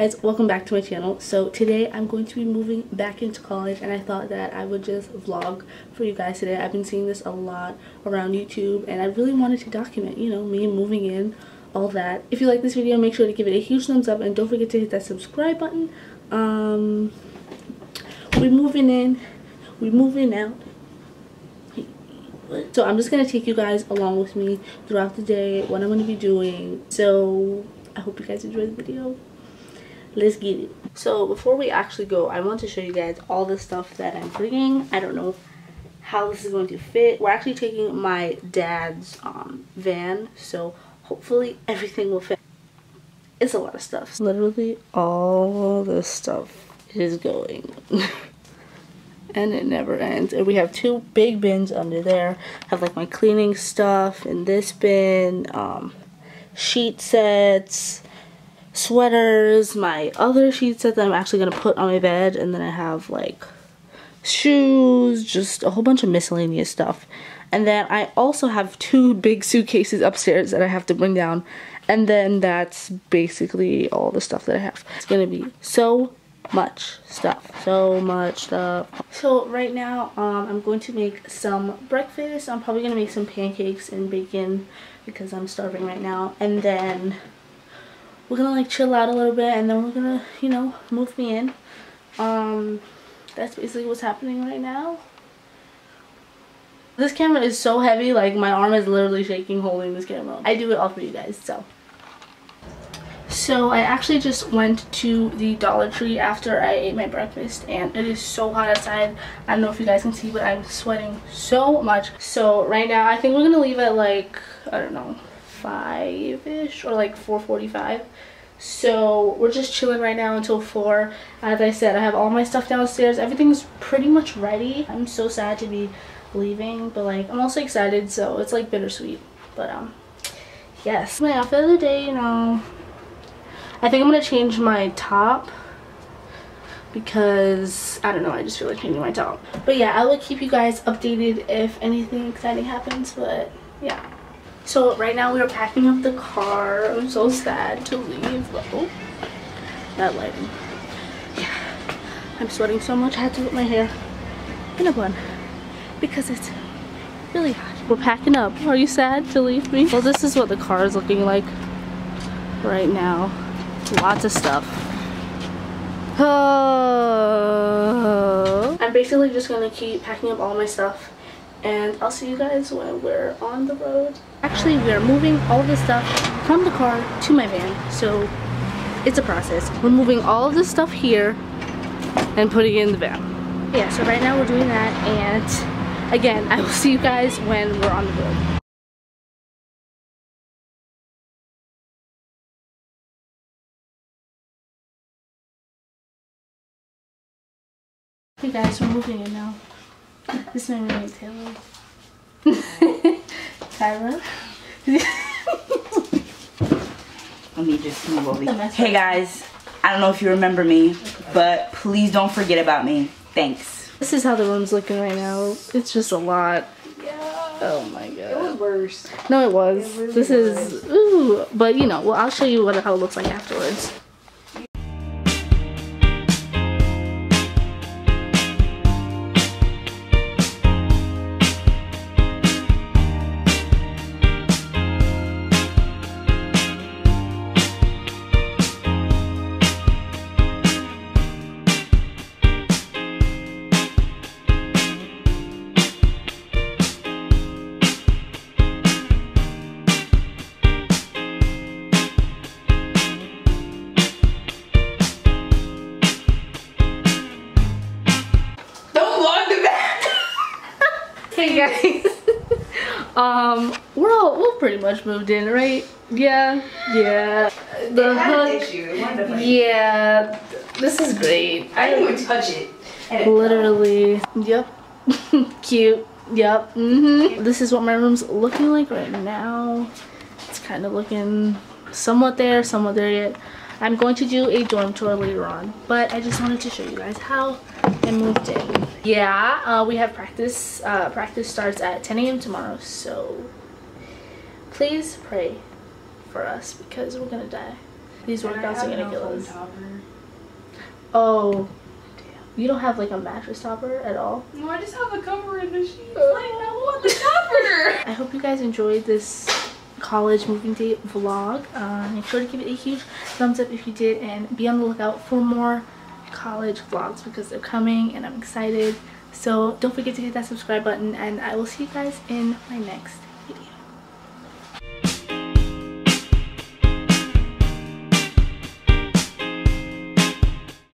guys, welcome back to my channel. So today I'm going to be moving back into college, and I thought that I would just vlog for you guys today. I've been seeing this a lot around YouTube, and I really wanted to document, you know, me moving in, all that. If you like this video, make sure to give it a huge thumbs up, and don't forget to hit that subscribe button. We're moving in, we're moving out. So I'm just gonna take you guys along with me throughout the day, what I'm gonna be doing. So I hope you guys enjoy the video. Let's get it. So before we actually go, I want to show you guys all the stuff that I'm bringing. I don't know how this is going to fit. We're actually taking my dad's van, so hopefully everything will fit. It's a lot of stuff. Literally all this stuff is going. And it never ends. And we have two big bins under there. I have like my cleaning stuff in this bin, sheet sets, sweaters, my other sheet set that I'm actually gonna put on my bed, and then I have like shoes, just a whole bunch of miscellaneous stuff. And then I also have two big suitcases upstairs that I have to bring down, and then that's basically all the stuff that I have. It's gonna be so much stuff. So right now I'm going to make some breakfast. I'm probably gonna make some pancakes and bacon because I'm starving right now, and then we're gonna like chill out a little bit, and then we're gonna, you know, move me in. That's basically what's happening right now. This camera is so heavy, like my arm is literally shaking holding this camera. I do it all for you guys. So I actually just went to the Dollar Tree after I ate my breakfast, and it is so hot outside. I don't know if you guys can see, but I'm sweating so much. So right now I think we're gonna leave at like, I don't know, 5-ish or like 4:45. So we're just chilling right now until 4. As I said, I have all my stuff downstairs. Everything's pretty much ready. I'm so sad to be leaving, but like I'm also excited, so it's like bittersweet. But yes, my outfit of the day, you know, I think I'm gonna change my top because I don't know, I just feel like changing my top. But yeah, I will keep you guys updated if anything exciting happens. But yeah, so right now we are packing up the car. I'm so sad to leave. Oh, that lighting. Yeah, I'm sweating so much. I had to put my hair in a bun because it's really hot. We're packing up. Are you sad to leave me? Well, this is what the car is looking like right now. Lots of stuff. Oh. I'm basically just gonna keep packing up all my stuff, and I'll see you guys when we're on the road. Actually, we are moving all the stuff from the car to my van, so it's a process. We're moving all of this stuff here and putting it in the van. Yeah, so right now we're doing that, and again, I will see you guys when we're on the road. Hey guys, we're moving in now. This is my roommate, Taylor. Tyler? Let me just move over here. Hey guys, I don't know if you remember me, but please don't forget about me. Thanks. This is how the room's looking right now. It's just a lot. Yeah. Oh my god. It was worse. No, it was. It really this is, ooh. But you know, well, I'll show you how it looks like afterwards. Hey guys, we're pretty much moved in, right? Yeah. The hook, yeah, this is great. I didn't even touch it. Literally, yep, cute, yep. This is what my room's looking like right now. It's kind of looking somewhat there yet. I'm going to do a dorm tour later on, but I just wanted to show you guys how I moved in. Yeah, we have practice. Practice starts at 10 a.m. tomorrow, so please pray for us because we're gonna die. These workouts are ridiculous. Oh, you don't have like a mattress topper at all? No, I just have a cover in the sheets. Like, I want the topper. I hope you guys enjoyed this college moving date vlog. Make sure to give it a huge thumbs up if you did, and be on the lookout for more college vlogs because they're coming and I'm excited. So don't forget to hit that subscribe button, and I will see you guys in my next